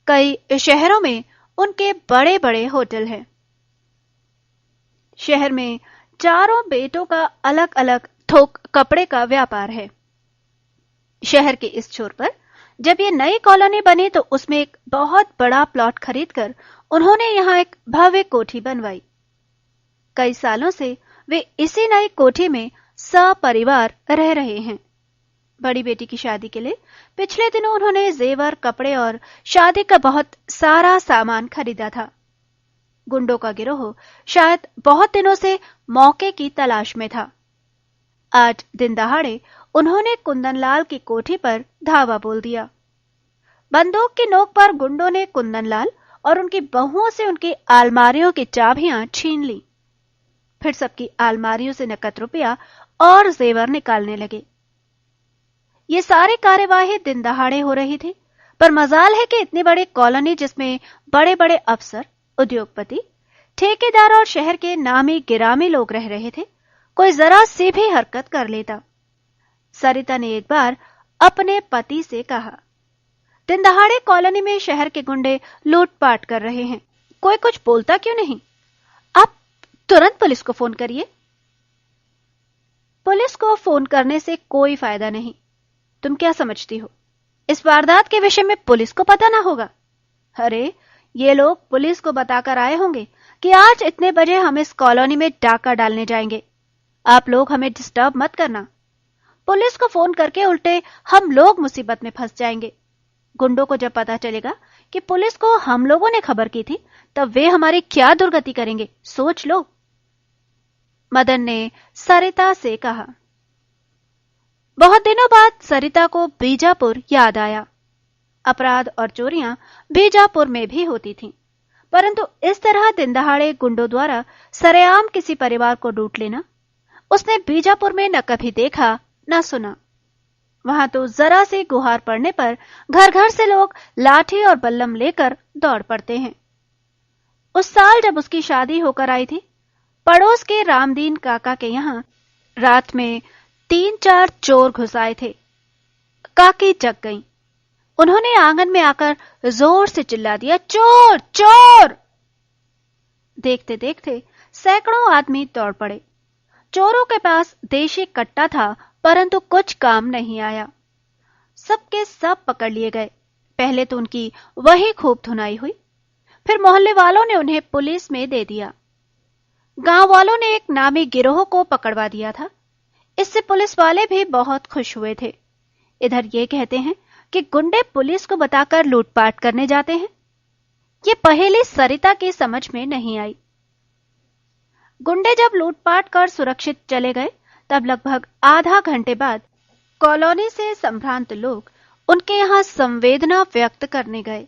कई शहरों में उनके बड़े बड़े होटल हैं। शहर में चारों बेटों का अलग अलग थोक कपड़े का व्यापार है। शहर के इस छोर पर जब ये नई कॉलोनी बनी तो उसमें एक बहुत बड़ा प्लॉट खरीदकर उन्होंने यहां एक भव्य कोठी बनवाई। कई सालों से वे इसी नई कोठी में सपरिवार रह रहे हैं। बड़ी बेटी की शादी के लिए पिछले दिनों उन्होंने जेवर, कपड़े और शादी का बहुत सारा सामान खरीदा था। गुंडों का गिरोह शायद बहुत दिनों से मौके की तलाश में था। आज दिन दहाड़े उन्होंने कुंदनलाल की कोठी पर धावा बोल दिया। बंदूक की नोक पर गुंडों ने कुंदनलाल और उनकी बहुओं से उनकी अलमारियों की चाबियां छीन ली। फिर सबकी अलमारियों से नकद रुपया और जेवर निकालने लगे। ये सारी कार्यवाही दिन दहाड़े हो रही थी, पर मजाल है कि इतनी बड़ी कॉलोनी जिसमें बड़े बड़े अफसर, उद्योगपति, ठेकेदार और शहर के नामी गिरामी लोग रह रहे थे, कोई जरा सी भी हरकत कर लेता। सरिता ने एक बार अपने पति से कहा, दिन दहाड़े कॉलोनी में शहर के गुंडे लूटपाट कर रहे हैं, कोई कुछ बोलता क्यों नहीं? आप तुरंत पुलिस को फोन करिए। पुलिस को फोन करने से कोई फायदा नहीं। तुम क्या समझती हो, इस वारदात के विषय में पुलिस को पता ना होगा? अरे, ये लोग पुलिस को बताकर आए होंगे कि आज इतने बजे हम इस कॉलोनी में डाका डालने जाएंगे, आप लोग हमें डिस्टर्ब मत करना। पुलिस को फोन करके उल्टे हम लोग मुसीबत में फंस जाएंगे। गुंडों को जब पता चलेगा कि पुलिस को हम लोगों ने खबर की थी, तब वे हमारी क्या दुर्गति करेंगे, सोच लो। मदन ने सरिता से कहा। बहुत दिनों बाद सरिता को बीजापुर याद आया। अपराध और चोरियां बीजापुर में भी होती थीं, परंतु इस तरह दिन दहाड़े गुंडों द्वारा सरेआम किसी परिवार को लूट लेना उसने बीजापुर में न कभी देखा न सुना। वहां तो जरा सी गुहार पड़ने पर घर घर से लोग लाठी और बल्लम लेकर दौड़ पड़ते हैं। उस साल जब उसकी शादी होकर आई थी, पड़ोस के रामदीन काका के यहाँ रात में 3-4 चोर घुस आए थे। काकी जग गईं। उन्होंने आंगन में आकर जोर से चिल्ला दिया, चोर चोर। देखते देखते सैकड़ों आदमी दौड़ पड़े। चोरों के पास देशी कट्टा था, परंतु कुछ काम नहीं आया। सबके सब पकड़ लिए गए। पहले तो उनकी वही खूब धुनाई हुई, फिर मोहल्ले वालों ने उन्हें पुलिस में दे दिया। गांव वालों ने एक नामी गिरोह को पकड़वा दिया था। इससे पुलिस वाले भी बहुत खुश हुए थे। इधर ये कहते हैं कि गुंडे पुलिस को बताकर लूटपाट करने जाते हैं। ये पहेली सरिता की समझ में नहीं आई। गुंडे जब लूटपाट कर सुरक्षित चले गए, तब लगभग आधा घंटे बाद कॉलोनी से संभ्रांत लोग उनके यहाँ संवेदना व्यक्त करने गए।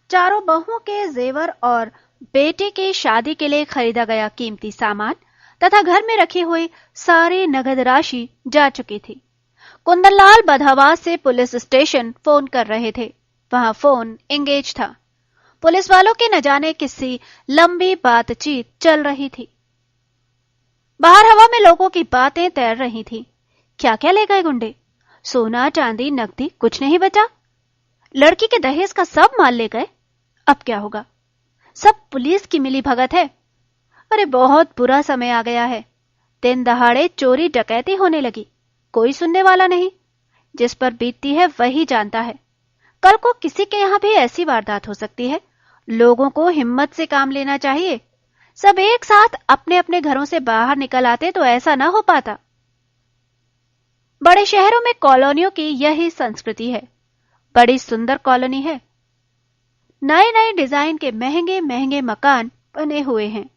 चारों बहुओं के जेवर और बेटे की शादी के लिए खरीदा गया कीमती सामान तथा घर में रखी हुई सारी नगद राशि जा चुकी थी। कुंदनलाल बदहवास से पुलिस स्टेशन फोन कर रहे थे। वहां फोन एंगेज था। पुलिस वालों के न जाने किसी लंबी बातचीत चल रही थी। बाहर हवा में लोगों की बातें तैर रही थी। क्या क्या ले गए गुंडे? सोना चांदी नकदी कुछ नहीं बचा। लड़की के दहेज का सब माल ले गए। अब क्या होगा? सब पुलिस की मिली भगत है। अरे बहुत बुरा समय आ गया है। दिन दहाड़े चोरी डकैती होने लगी। कोई सुनने वाला नहीं। जिस पर बीतती है वही जानता है। कल को किसी के यहाँ भी ऐसी वारदात हो सकती है। लोगों को हिम्मत से काम लेना चाहिए। सब एक साथ अपने अपने घरों से बाहर निकल आते तो ऐसा ना हो पाता। बड़े शहरों में कॉलोनियों की यही संस्कृति है। बड़ी सुंदर कॉलोनी है। नए नए डिजाइन के महंगे महंगे मकान बने हुए हैं।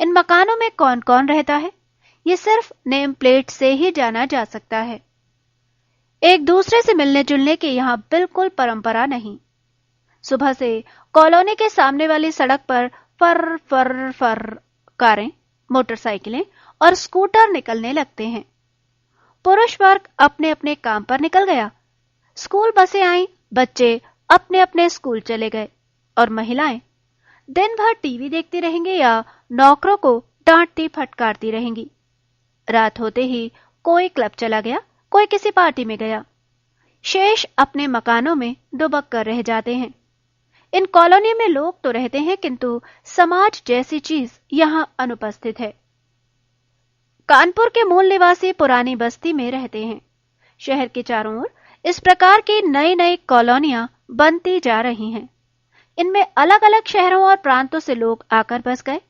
इन मकानों में कौन कौन रहता है, ये सिर्फ नेम प्लेट से ही जाना जा सकता है। एक दूसरे से मिलने जुलने की यहाँ बिल्कुल परंपरा नहीं। सुबह से कॉलोनी के सामने वाली सड़क पर फर फर फर कारें, मोटरसाइकिलें और स्कूटर निकलने लगते हैं। पुरुष वर्ग अपने अपने काम पर निकल गया। स्कूल बसें आईं, बच्चे अपने अपने स्कूल चले गए और महिलाएं दिन भर टीवी देखती रहेंगी या नौकरों को डांटती फटकारती रहेंगी। रात होते ही कोई क्लब चला गया, कोई किसी पार्टी में गया। शेष अपने मकानों में दुबक कर रह जाते हैं। इन कॉलोनी में लोग तो रहते हैं, किंतु समाज जैसी चीज यहाँ अनुपस्थित है। कानपुर के मूल निवासी पुरानी बस्ती में रहते हैं। शहर के चारों ओर इस प्रकार की नई नई कॉलोनियां बनती जा रही हैं। इनमें अलग अलग शहरों और प्रांतों से लोग आकर बस गए।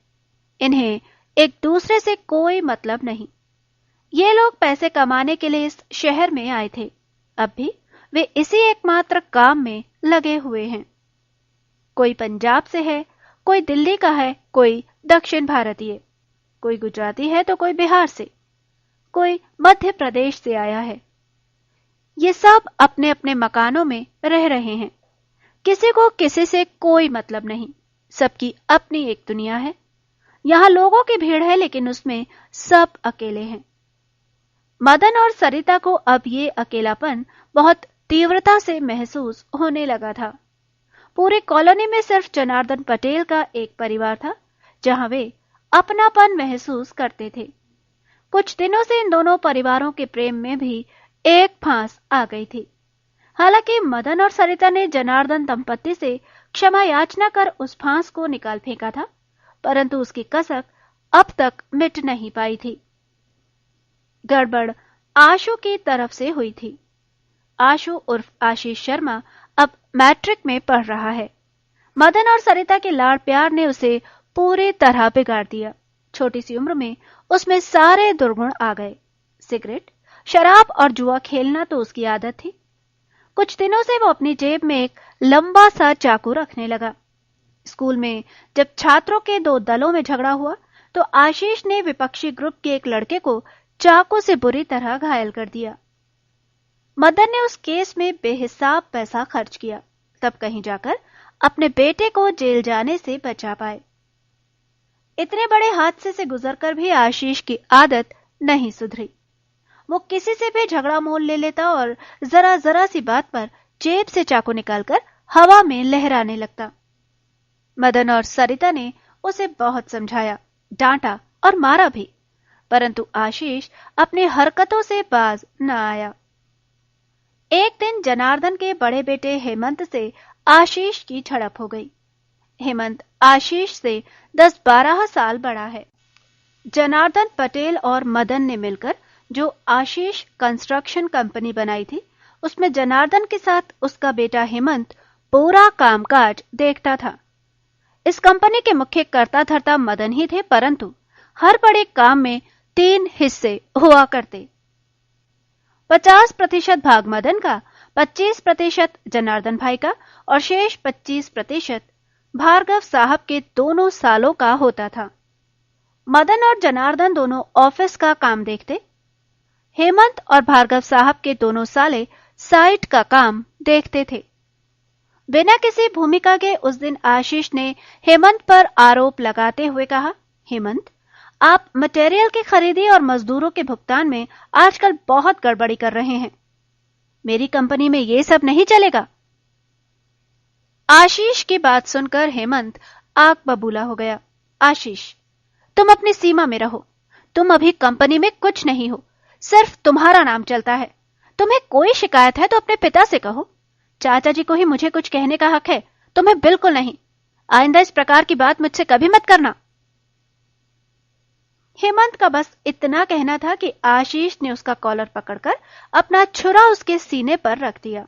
इन्हें एक दूसरे से कोई मतलब नहीं। ये लोग पैसे कमाने के लिए इस शहर में आए थे। अब भी वे इसी एकमात्र काम में लगे हुए हैं। कोई पंजाब से है, कोई दिल्ली का है, कोई दक्षिण भारतीय, कोई गुजराती है तो कोई बिहार से, कोई मध्य प्रदेश से आया है। ये सब अपने अपने मकानों में रह रहे हैं। किसी को किसी से कोई मतलब नहीं। सबकी अपनी एक दुनिया है। यहाँ लोगों की भीड़ है, लेकिन उसमें सब अकेले हैं। मदन और सरिता को अब ये अकेलापन बहुत तीव्रता से महसूस होने लगा था। पूरी कॉलोनी में सिर्फ जनार्दन पटेल का एक परिवार था जहां वे अपनापन महसूस करते थे। कुछ दिनों से इन दोनों परिवारों के प्रेम में भी एक फांस आ गई थी। हालांकि मदन और सरिता ने जनार्दन दंपत्ति से क्षमा याचना कर उस फांस को निकाल फेंका था, परंतु उसकी कसक अब तक मिट नहीं पाई थी। गड़बड़ आशु की तरफ से हुई थी। आशु उर्फ आशीष शर्मा अब मैट्रिक में पढ़ रहा है। मदन और सरिता के लाड़ प्यार ने उसे पूरी तरह बिगाड़ दिया। छोटी सी उम्र में उसमें सारे दुर्गुण आ गए। सिगरेट, शराब और जुआ खेलना तो उसकी आदत थी। कुछ दिनों से वो अपनी जेब में एक लंबा सा चाकू रखने लगा। स्कूल में जब छात्रों के दो दलों में झगड़ा हुआ तो आशीष ने विपक्षी ग्रुप के एक लड़के को चाकू से बुरी तरह घायल कर दिया। मदन ने उस केस में बेहिसाब पैसा खर्च किया, तब कहीं जाकर अपने बेटे को जेल जाने से बचा पाए। इतने बड़े हादसे से गुजरकर भी आशीष की आदत नहीं सुधरी। वो किसी से भी झगड़ा मोल ले लेता और जरा जरा सी बात पर जेब से चाकू निकालकर हवा में लहराने लगता। मदन और सरिता ने उसे बहुत समझाया, डांटा और मारा भी, परंतु आशीष अपनी हरकतों से बाज न आया। एक दिन जनार्दन के बड़े बेटे हेमंत से आशीष की झड़प हो गई। हेमंत आशीष से 10-12 साल बड़ा है। जनार्दन पटेल और मदन ने मिलकर जो आशीष कंस्ट्रक्शन कंपनी बनाई थी, उसमें जनार्दन के साथ उसका बेटा हेमंत पूरा कामकाज देखता था। इस कंपनी के मुख्य कर्ता धर्ता मदन ही थे, परंतु हर बड़े काम में 3 हिस्से हुआ करते। 50% भाग मदन का, 25% जनार्दन भाई का और शेष 25% भार्गव साहब के दोनों सालों का होता था। मदन और जनार्दन दोनों ऑफिस का काम देखते। हेमंत और भार्गव साहब के दोनों साले साइट का काम देखते थे। बिना किसी भूमिका के उस दिन आशीष ने हेमंत पर आरोप लगाते हुए कहा, हेमंत, आप मटेरियल की खरीदी और मजदूरों के भुगतान में आजकल बहुत गड़बड़ी कर रहे हैं। मेरी कंपनी में ये सब नहीं चलेगा। आशीष की बात सुनकर हेमंत आग बबूला हो गया। आशीष, तुम अपनी सीमा में रहो। तुम अभी कंपनी में कुछ नहीं हो, सिर्फ तुम्हारा नाम चलता है। तुम्हें कोई शिकायत है तो अपने पिता से कहो। चाचा जी को ही मुझे कुछ कहने का हक है, तुम्हें बिल्कुल नहीं। आइंदा इस प्रकार की बात मुझसे कभी मत करना। हेमंत का बस इतना कहना था कि आशीष ने उसका कॉलर पकड़कर अपना छुरा उसके सीने पर रख दिया।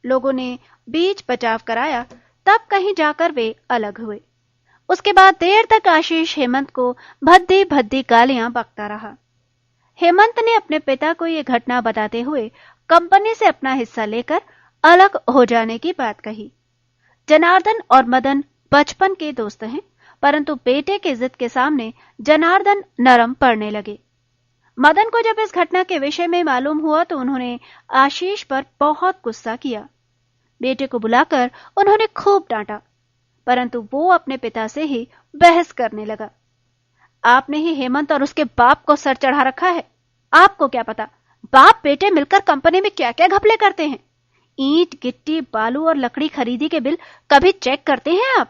लोगों ने बीच बचाव कराया, तब कहीं जाकर वे अलग हुए। उसके बाद देर तक आशीष हेमंत को भद्दी भद्दी गालियां बकता रहा। हेमंत ने अपने पिता को यह घटना बताते हुए कंपनी से अपना हिस्सा लेकर अलग हो जाने की बात कही। जनार्दन और मदन बचपन के दोस्त हैं, परंतु बेटे के जिद के सामने जनार्दन नरम पड़ने लगे। मदन को जब इस घटना के विषय में मालूम हुआ तो उन्होंने आशीष पर बहुत गुस्सा किया। बेटे को बुलाकर उन्होंने खूब डांटा, परंतु वो अपने पिता से ही बहस करने लगा। आपने ही हेमंत और उसके बाप को सर चढ़ा रखा है। आपको क्या पता बाप बेटे मिलकर कंपनी में क्या क्या घपले करते हैं। ईंट, गिट्टी, बालू और लकड़ी खरीदी के बिल कभी चेक करते हैं आप?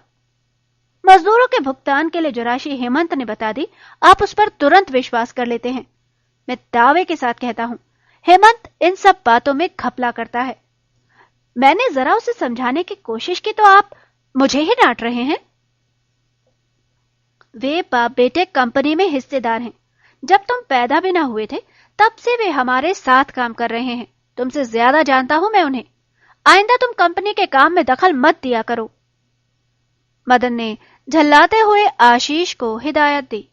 मजदूरों के भुगतान के लिए जो राशि हेमंत ने बता दी, आप उस पर तुरंत विश्वास कर लेते हैं। मैं दावे के साथ कहता हूं, हेमंत इन सब बातों में घपला करता है। मैंने जरा उसे समझाने की कोशिश की तो आप मुझे ही डांट रहे हैं। वे बाप बेटे कंपनी में हिस्सेदार हैं। जब तुम पैदा भी ना हुए थे तब से वे हमारे साथ काम कर रहे हैं। तुमसे ज्यादा जानता हूं मैं उन्हें। आइंदा तुम कंपनी के काम में दखल मत दिया करो। मदन ने झल्लाते हुए आशीष को हिदायत दी।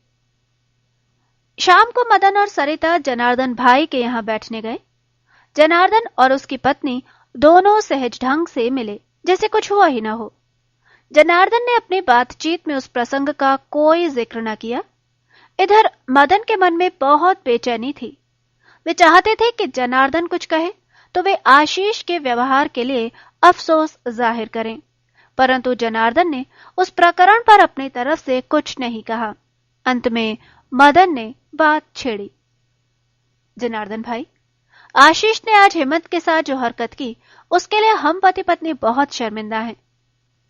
शाम को मदन और सरिता जनार्दन भाई के यहां बैठने गए। जनार्दन और उसकी पत्नी दोनों सहज ढंग से मिले, जैसे कुछ हुआ ही ना हो। जनार्दन ने अपनी बातचीत में उस प्रसंग का कोई जिक्र न किया। इधर मदन के मन में बहुत बेचैनी थी। वे चाहते थे कि जनार्दन कुछ कहे तो वे आशीष के व्यवहार के लिए अफसोस जाहिर करें, परंतु जनार्दन ने उस प्रकरण पर अपनी तरफ से कुछ नहीं कहा। अंत में मदन ने बात छेड़ी। जनार्दन भाई, आशीष ने आज हेमंत के साथ जो हरकत की उसके लिए हम पति पत्नी बहुत शर्मिंदा हैं।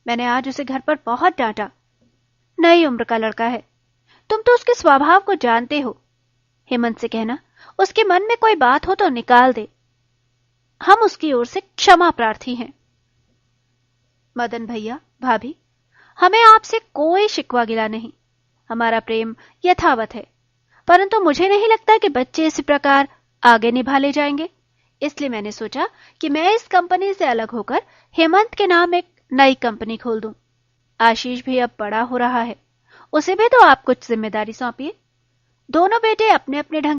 मैंने आज उसे घर पर बहुत डांटा। नई उम्र का लड़का है, तुम तो उसके स्वभाव को जानते हो। हेमंत से कहना उसके मन में कोई बात हो तो निकाल दे। हम उसकी ओर से क्षमा प्रार्थी हैं। मदन भैया, भाभी, हमें आपसे कोई शिकवा गिला नहीं। हमारा प्रेम यथावत है, परंतु मुझे नहीं लगता कि बच्चे इसी प्रकार आगे निभा ले जाएंगे। इसलिए मैंने सोचा कि मैं इस कंपनी से अलग होकर हेमंत के नाम एक नई कंपनी खोल दूं। आशीष भी अब बड़ा हो रहा है, उसे भी तो आप कुछ जिम्मेदारी सौंपिए। दोनों बेटे अपने अपने ढंग